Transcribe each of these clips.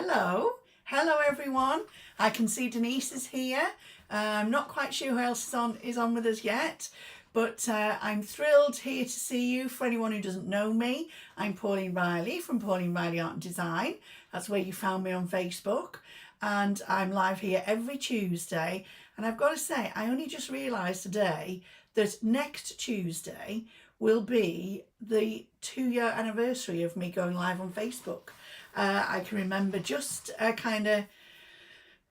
Hello everyone. I can see Denise is here. I'm not quite sure who else is on with us yet, but I'm thrilled here to see you. For anyone who doesn't know me, I'm Pauline Riley from Pauline Riley Art and Design. That's where you found me on Facebook, and I'm live here every Tuesday. And I've got to say, I only just realised today that next Tuesday will be the 2-year anniversary of me going live on Facebook. I can remember just kind of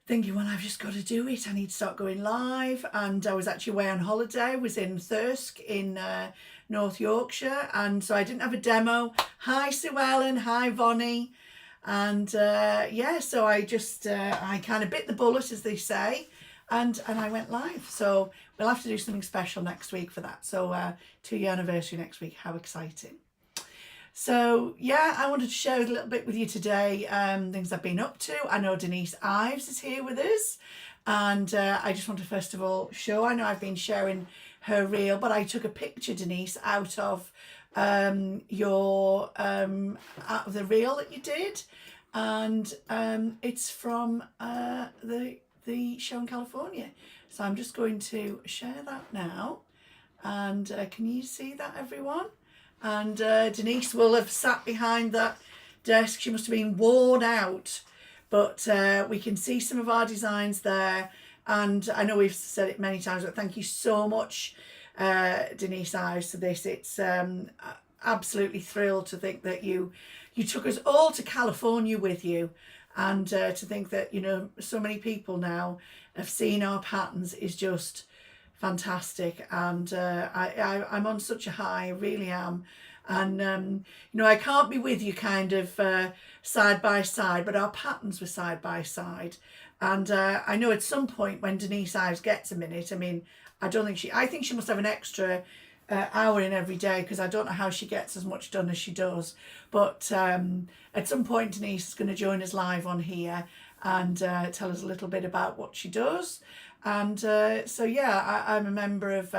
thinking, well, I've just got to do it. I need to start going live. And I was actually away on holiday. I was in Thirsk in North Yorkshire. And so I didn't have a demo. Hi, Sue Ellen. Hi, Vonnie. And yeah, so I just, I kind of bit the bullet, as they say. And I went live. So we'll have to do something special next week for that. So 2-year anniversary next week. How exciting. So yeah, I wanted to share a little bit with you today, things I've been up to. I know Denise Ives is here with us, and I just want to first of all show, I know I've been sharing her reel, but I took a picture, Denise, out of the reel that you did, and it's from the show in California. So I'm just going to share that now, and can you see that, everyone? And Denise will have sat behind that desk. She must have been worn out, but we can see some of our designs there. And I know we've said it many times, but thank you so much, Denise Ives, for this. It's absolutely thrilled to think that you took us all to California with you, and to think that, you know, so many people now have seen our patterns is just fantastic. And I'm on such a high, I really am. And you know, I can't be with you kind of side by side, but our patterns were side by side. And I know at some point when Denise Ives gets a minute, I mean, I think she must have an extra hour in every day, because I don't know how she gets as much done as she does. But at some point Denise is going to join us live on here and tell us a little bit about what she does. And so yeah, I'm a member of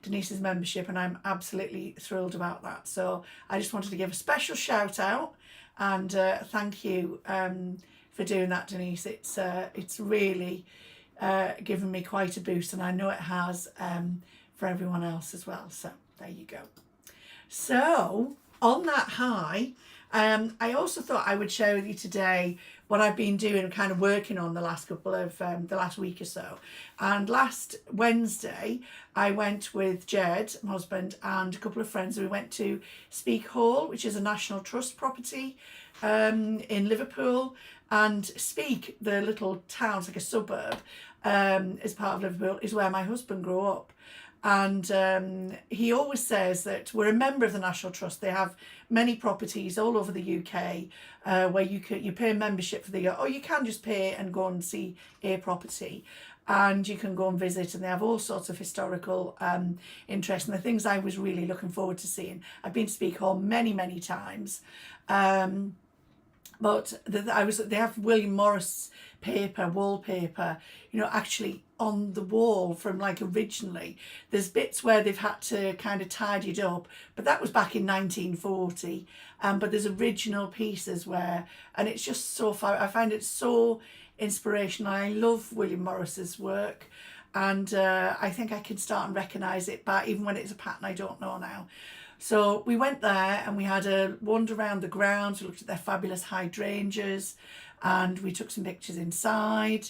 Denise's membership, and I'm absolutely thrilled about that. So I just wanted to give a special shout out and thank you for doing that, Denise. It's really given me quite a boost, and I know it has for everyone else as well. So there you go. So on that high, I also thought I would share with you today what I've been doing, kind of working on the last couple of the last week or so. And last Wednesday I went with Jed, my husband, and a couple of friends. We went to Speke Hall, which is a National Trust property in Liverpool. And Speke, the little town, it's like a suburb, is part of Liverpool, is where my husband grew up. And he always says that we're a member of the National Trust. They have many properties all over the UK where you pay a membership for the year, or you can just pay and go and see a property, and you can go and visit, and they have all sorts of historical interest, and the things I was really looking forward to seeing. I've been to Speke Hall many times, but they have William Morris paper, wallpaper, you know, actually on the wall from like originally. There's bits where they've had to kind of tidy it up, but that was back in 1940. But there's original pieces where, and it's just so far, I find it so inspirational. I love William Morris's work, and I think I can start and recognise it by even when it's a pattern I don't know now. So we went there and we had a wander around the grounds. We looked at their fabulous hydrangeas, and we took some pictures inside.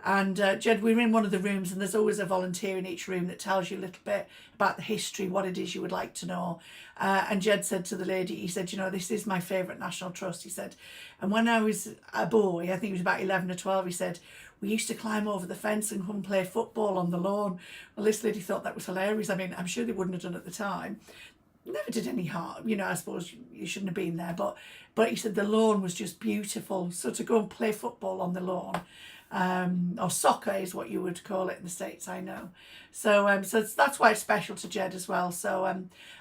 And Jed, we were in one of the rooms, and there's always a volunteer in each room that tells you a little bit about the history, what it is you would like to know. And Jed said to the lady, he said, you know, this is my favourite National Trust, he said. And when I was a boy, I think he was about 11 or 12, he said, we used to climb over the fence and come and play football on the lawn. Well, this lady thought that was hilarious. I mean, I'm sure they wouldn't have done it at the time. Never did any harm, you know. I suppose you shouldn't have been there, but he said the lawn was just beautiful. So to go and play football on the lawn, or soccer is what you would call it in the States, I know. So so that's why it's special to Jed as well. So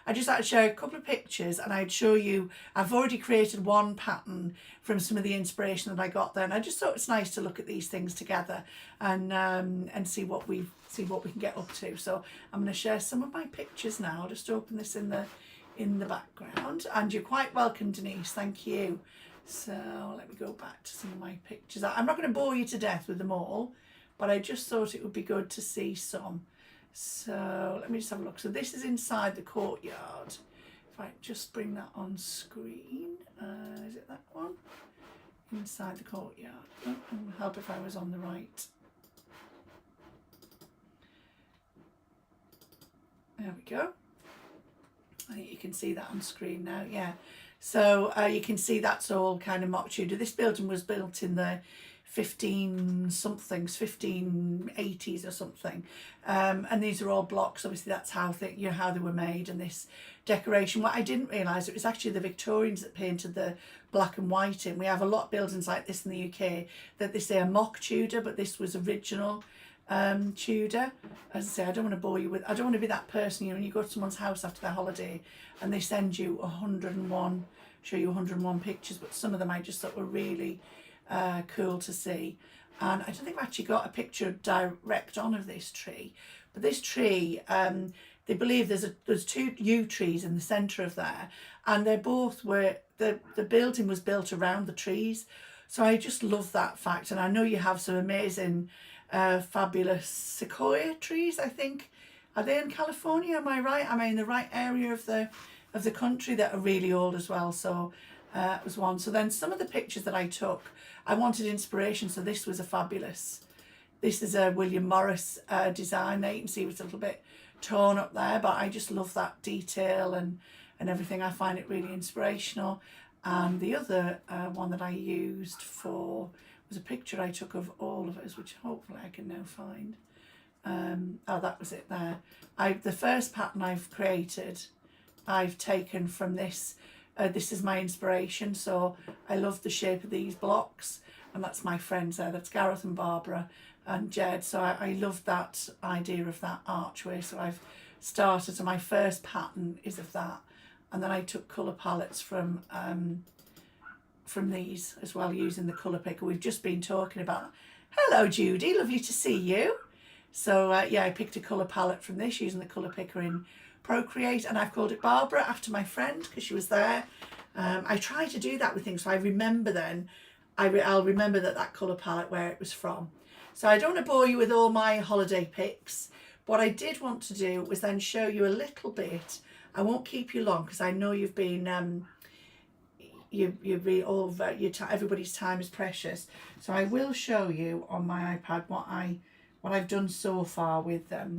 I just had to share a couple of pictures, and I'd show you. I've already created one pattern from some of the inspiration that I got there, and I just thought it's nice to look at these things together and see what we can get up to. So I'm going to share some of my pictures now. I'll just open this in the background, and you're quite welcome, Denise. Thank you. So let me go back to some of my pictures. I'm not going to bore you to death with them all, but I just thought it would be good to see some. So let me just have a look. So this is inside the courtyard. If I just bring that on screen, is it that one? Inside the courtyard. Oh, it would help if I was on the right. There we go. I think you can see that on screen now, yeah. So you can see that's all kind of mock Tudor. This building was built in the 1580s or something, and these are all blocks. Obviously, that's how how they were made. And this decoration, what I didn't realise, it was actually the Victorians that painted the black and white in. We have a lot of buildings like this in the UK that they say are mock Tudor, but this was original Tudor. As I say, I don't want to bore you with. I don't want to be that person. You know, when you go to someone's house after their holiday and they send you 101, show you 101 pictures, but some of them I just thought were really cool to see. And I don't think I've actually got a picture direct on of this tree, but this tree, they believe there's two yew trees in the centre of there, and they both were the building was built around the trees. So I just love that fact. And I know you have some amazing fabulous sequoia trees, I think. Are they in California? Am I right? Am I in the right area of the country that are really old as well? So it was one. So then some of the pictures that I took, I wanted inspiration. So this was a fabulous. This is a William Morris design. There you can see it was a little bit torn up there, but I just love that detail and everything. I find it really inspirational. And the other one that I used for was a picture I took of all of us, which hopefully I can now find. Oh, that was it there. The first pattern I've created, I've taken from this. This is my inspiration. So I love the shape of these blocks, and that's my friends there. That's Gareth and Barbara and Jed. So I love that idea of that archway. So I've started. So my first pattern is of that, and then I took colour palettes from these as well, using the colour picker. We've just been talking about. Hello, Judy. Lovely to see you. So yeah, I picked a colour palette from this using the colour picker in Procreate, and I've called it Barbara after my friend because she was there. I try to do that with things so I remember then. I'll remember that colour palette where it was from. So I don't want to bore you with all my holiday pics. What I did want to do was then show you a little bit. I won't keep you long because I know you've been everybody's time is precious. So I will show you on my iPad what I've done so far with that.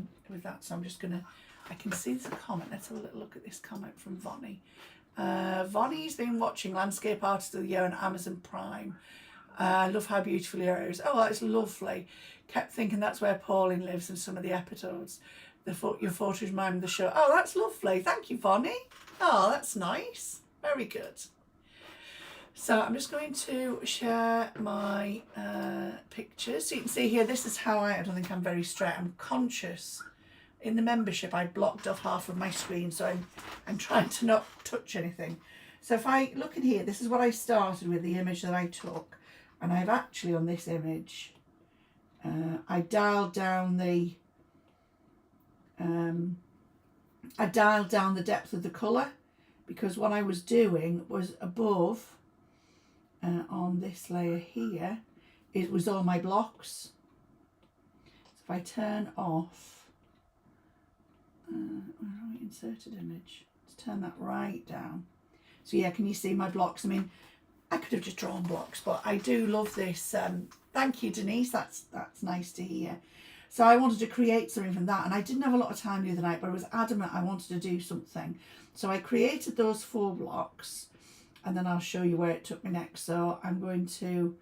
So I'm just gonna. I can see there's a comment. Let's have a little look at this comment from Vonnie. Vonnie's been watching Landscape Artist of the Year on Amazon Prime. I love how beautiful your area is. Oh, that's lovely. Kept thinking that's where Pauline lives in some of the episodes. Your photos remind me of the show. Oh, that's lovely. Thank you, Vonnie. Oh, that's nice. Very good. So I'm just going to share my pictures. So you can see here, this is how I don't think I'm very straight. I'm conscious. In the membership, I blocked off half of my screen, so I'm trying to not touch anything. So if I look in here, this is what I started with, the image that I took. And I've actually, on this image, I dialed down the depth of the colour, because what I was doing was above, on this layer here, it was all my blocks. So if I turn off, inserted image, let's turn that right down. So yeah, can you see my blocks? I mean, I could have just drawn blocks, but I do love this. Thank you, Denise. That's nice to hear. So I wanted to create something from that, and I didn't have a lot of time the other night, but I was adamant I wanted to do something. So I created those 4 blocks, and then I'll show you where it took me next. So I'm going to,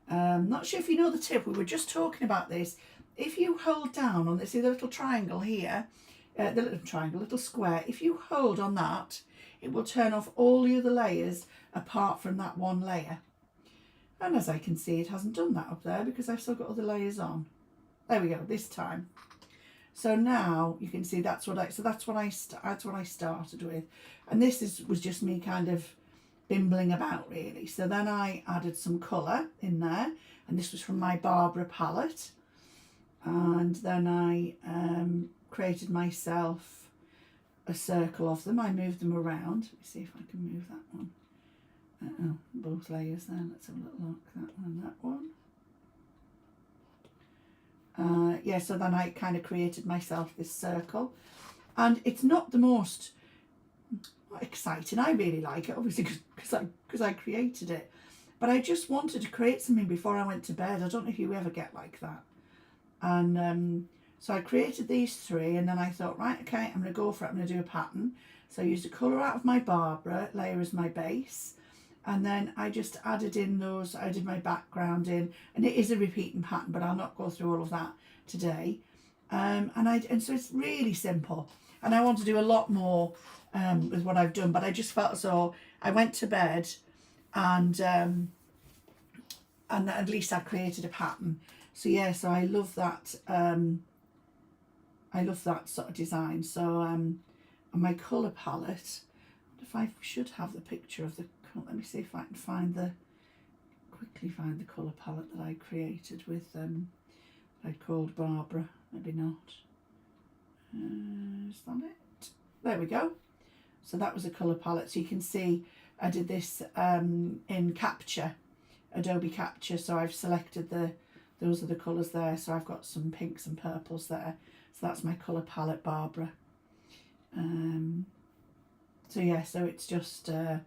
not sure if you know the tip, we were just talking about this. If you hold down on this, see the little triangle here, little square, if you hold on that, it will turn off all the other layers apart from that one layer. And as I can see, it hasn't done that up there because I've still got other layers on. There we go, this time. So now you can see that's what I started with. And this was just me kind of bimbling about really. So then I added some colour in there, and this was from my Barbara palette. And then I created myself a circle of them. I moved them around. Let me see if I can move that one. both layers there. Let's have a little look. That one and that one. Yeah, so then I kind of created myself this circle, and it's not the most exciting. I really like it, obviously, because I created it, but I just wanted to create something before I went to bed. I don't know if you ever get like that. And so I created these three, and then I thought, right, okay, I'm going to go for it. I'm going to do a pattern. So I used a colour out of my Barbara layer as my base, and then I just added in those, I did my background in, and it is a repeating pattern, but I'll not go through all of that today. And so it's really simple, and I want to do a lot more with what I've done, but I just felt as though I went to bed and at least I created a pattern. So yeah, so I love that. I love that sort of design. So and my colour palette, if I should have the picture of the, let me see if I can quickly find the colour palette that I created with I called Barbara. Maybe not. Is that it? There we go. So that was a colour palette. So you can see I did this in Capture, Adobe Capture. So I've selected those are the colours there. So I've got some pinks and purples there. So that's my colour palette, Barbara. So yeah, so it's just, and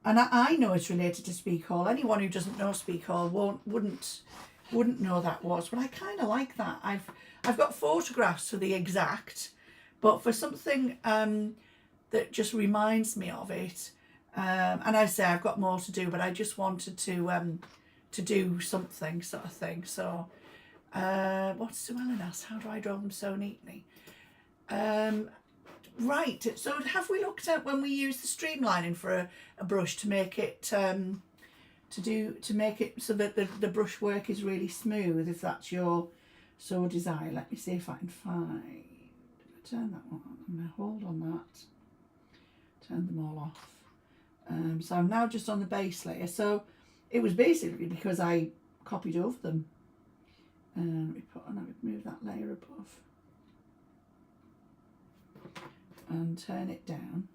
I know it's related to Speak Hall. Anyone who doesn't know Speak Hall wouldn't know that was, but I kind of like that. I've got photographs for the exact, but for something that just reminds me of it, and I say I've got more to do, but I just wanted to do something sort of thing. So what Sue Ellen asked, how do I draw them so neatly? Right, so have we looked at when we use the streamlining for a brush to make it to make it so that the brush work is really smooth, if that's your desire. Let me see if I can find, turn that one on, I'm going to hold on that, turn them all off. So I'm now just on the base layer. So it was basically because I copied over them. Let me move that layer above and turn it down.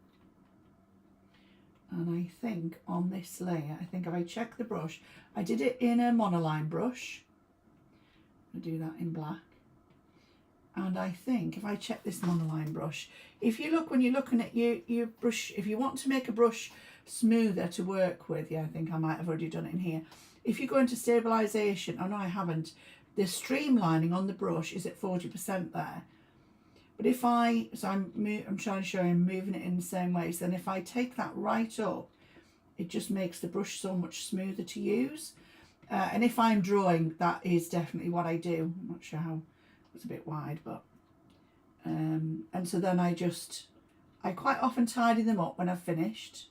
And I think on this layer, I think if I check the brush, I did it in a monoline brush. I'll do that in black. And I think if I check this monoline brush, if you look, when you're looking at your brush, if you want to make a brush smoother to work with, yeah, I think I might have already done it in here. If you go into stabilization, oh no, I haven't. The streamlining on the brush is at 40% there. But if I'm trying to show you I'm moving it in the same way. So then if I take that right up, it just makes the brush so much smoother to use. And if I'm drawing, that is definitely what I do. I'm not sure how, it's a bit wide, but and so then I quite often tidy them up when I've finished.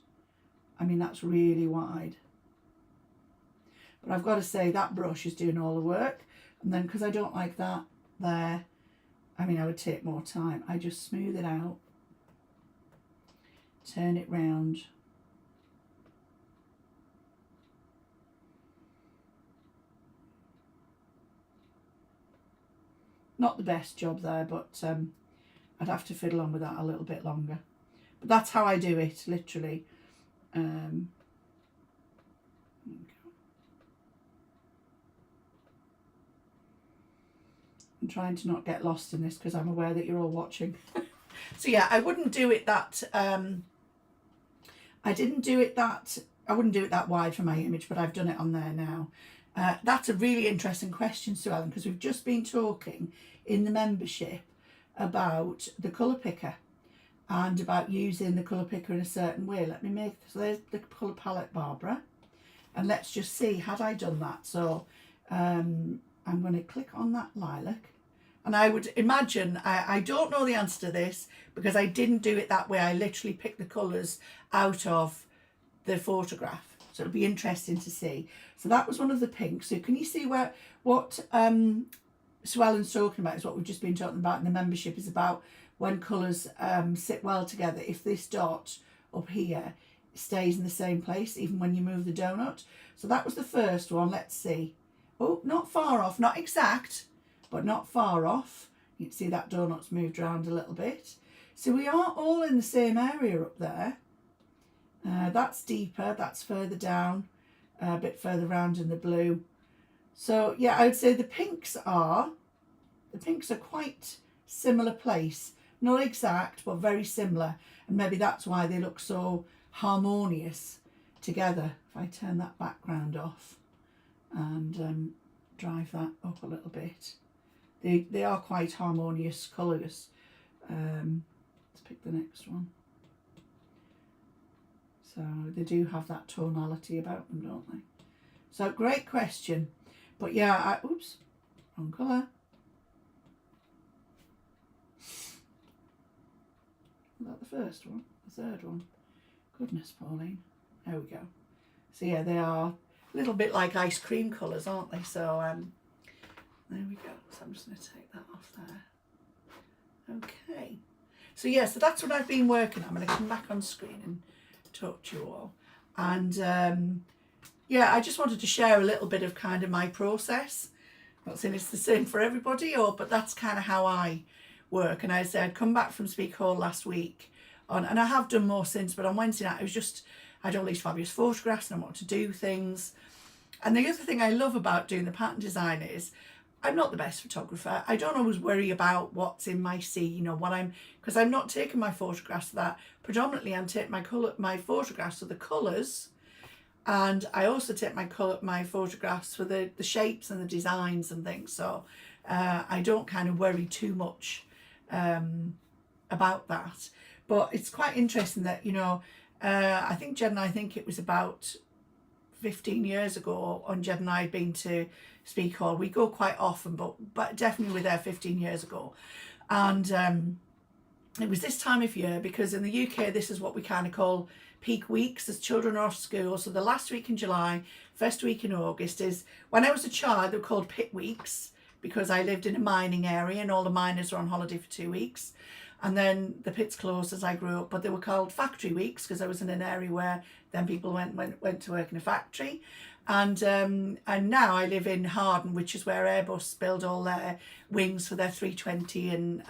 I mean, that's really wide. But I've got to say that brush is doing all the work. And then because I don't like that there, I mean, I would take more time. I just smooth it out, turn it round. Not the best job there, but I'd have to fiddle on with that a little bit longer. But that's how I do it, literally. I'm trying to not get lost in this because I'm aware that you're all watching. So yeah, I wouldn't do it that, I wouldn't do it that wide for my image, but I've done it on there now. That's a really interesting question, Sue Ellen, because we've just been talking in the membership about the colour picker and about using the colour picker in a certain way. Let me make, so there's the colour palette, Barbara, and let's just see, had I done that? So I'm going to click on that lilac, and I would imagine, I don't know the answer to this because I didn't do it that way. I literally picked the colours out of the photograph. So it'll be interesting to see. So that was one of the pinks. So can you see what Sue Ellen's talking about is what we've just been talking about in the membership, is about when colours sit well together. If this dot up here stays in the same place, even when you move the donut. So that was the first one. Let's see. Oh, not far off, not exact, but not far off. You can see that donut's moved around a little bit. So we are all in the same area up there. That's deeper, that's further down, a bit further round in the blue. So yeah, I would say the pinks are quite similar place. Not exact, but very similar. And maybe that's why they look so harmonious together. If I turn that background off and drive that up a little bit. They are quite harmonious colours. Let's pick the next one. So they do have that tonality about them, don't they? So great question. But yeah, oops, wrong colour. Is that the first one? The third one? Goodness, Pauline. There we go. So yeah, they are a little bit like ice cream colours, aren't they? So there we go. So I'm just going to take that off there. Okay. So yeah, so that's what I've been working on. I'm going to come back on screen and talk to you all. And yeah, I just wanted to share a little bit of kind of my process. I'm not saying it's the same for everybody, but that's kind of how I work. And I said I'd come back from Speak Hall last week and I have done more since, but on Wednesday night I had all these fabulous photographs and I wanted to do things. And the other thing I love about doing the pattern design is I'm not the best photographer. I don't always worry about what's in my scene or because I'm not taking my photographs for that. Predominantly I'm taking my photographs for the colours, and I also take my photographs for the shapes and the designs and things. So I don't kind of worry too much about that. But it's quite interesting that, I think Jed and I think it was about 15 years ago on Jed and I had been to Speak Hall. We go quite often, but definitely we were there 15 years ago. And it was this time of year because in the UK, this is what we kind of call peak weeks as children are off school. So the last week in July, first week in August is, when I was a child, they were called pit weeks because I lived in a mining area and all the miners were on holiday for 2 weeks. And then the pits closed as I grew up, but they were called factory weeks because I was in an area where then people went to work in a factory. And now I live in Harden, which is where Airbus build all their wings for their 320 and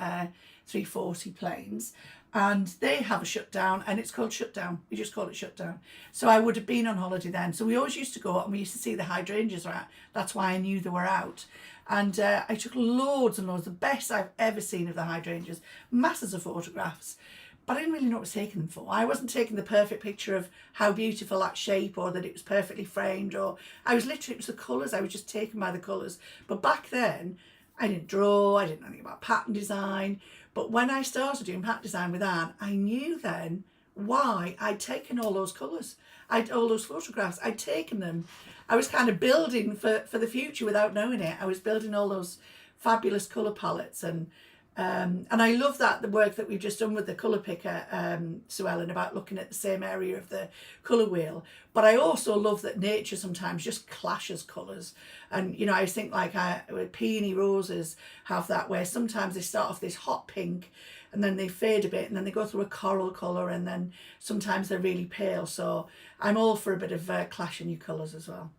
340 planes. And they have a shutdown, and it's called shutdown. We just call it shutdown. So I would have been on holiday then. So we always used to go and we used to see the hydrangeas were out. That's why I knew they were out. And I took loads and loads, the best I've ever seen of the hydrangeas, masses of photographs. But I didn't really know what I was taking them for. I wasn't taking the perfect picture of how beautiful that shape or that it was perfectly framed, or it was the colours. I was just taken by the colours. But back then, I didn't draw, I didn't know anything about pattern design. But when I started doing pattern design with Anne, I knew then why I'd taken all those colours, all those photographs. I'd taken them. I was kind of building for the future without knowing it. I was building all those fabulous colour palettes, and I love the work that we've just done with the colour picker, Sue Ellen, about looking at the same area of the colour wheel. But I also love that nature sometimes just clashes colours. And, I think like peony roses have that, where sometimes they start off this hot pink and then they fade a bit and then they go through a coral colour and then sometimes they're really pale. So I'm all for a bit of clash of new colours as well.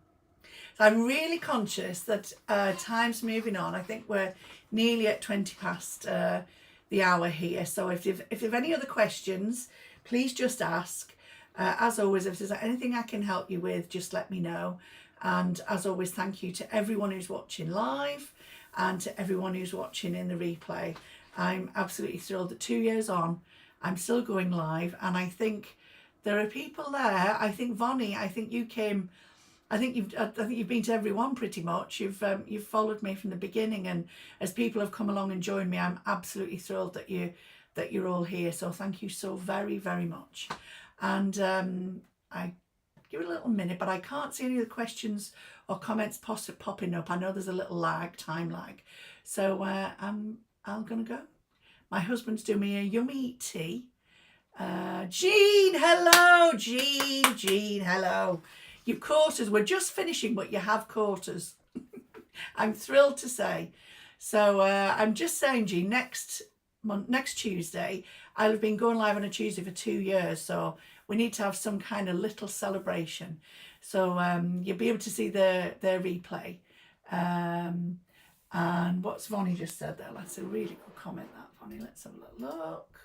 So I'm really conscious that time's moving on. I think we're nearly at 20 past the hour here. So if you've any other questions, please just ask. As always, if there's anything I can help you with, just let me know. And as always, thank you to everyone who's watching live and to everyone who's watching in the replay. I'm absolutely thrilled that 2 years on, I'm still going live. And I think there are people there. I think Vonnie, I think you came... I think you've been to everyone pretty much. You've followed me from the beginning, and as people have come along and joined me, I'm absolutely thrilled that you're all here. So thank you so very, very much. And I give it a little minute, but I can't see any of the questions or comments popping up. I know there's a little time lag. So I'm gonna go. My husband's doing me a yummy tea. Jean, hello, Jean, hello. Your quarters, we're just finishing, but you have quarters. I'm thrilled to say. So I'm just saying, Jean, next Tuesday, I'll have been going live on a Tuesday for 2 years. So we need to have some kind of little celebration. So you'll be able to see their replay. And what's Vonnie just said there? That's a really good comment, that, Vonnie. Let's have a little look.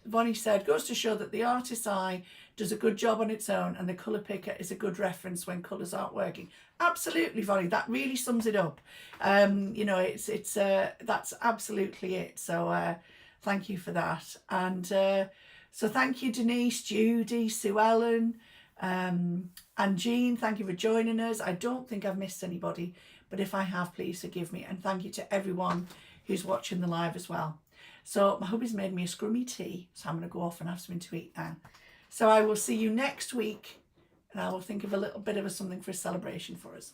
Bonnie said, goes to show that the artist's eye does a good job on its own and the colour picker is a good reference when colours aren't working. Absolutely, Bonnie, that really sums it up. You know, that's absolutely it. So thank you for that. And so thank you, Denise, Judy, Sue Ellen, and Jean, thank you for joining us. I don't think I've missed anybody, but if I have, please forgive me. And thank you to everyone who's watching the live as well. So my hubby's made me a scrummy tea, so I'm going to go off and have something to eat now. So I will see you next week, and I will think of a little bit of something for a celebration for us.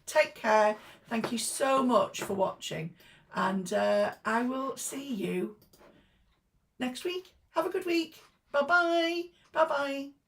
Take care. Thank you so much for watching, and I will see you next week. Have a good week. Bye-bye. Bye-bye.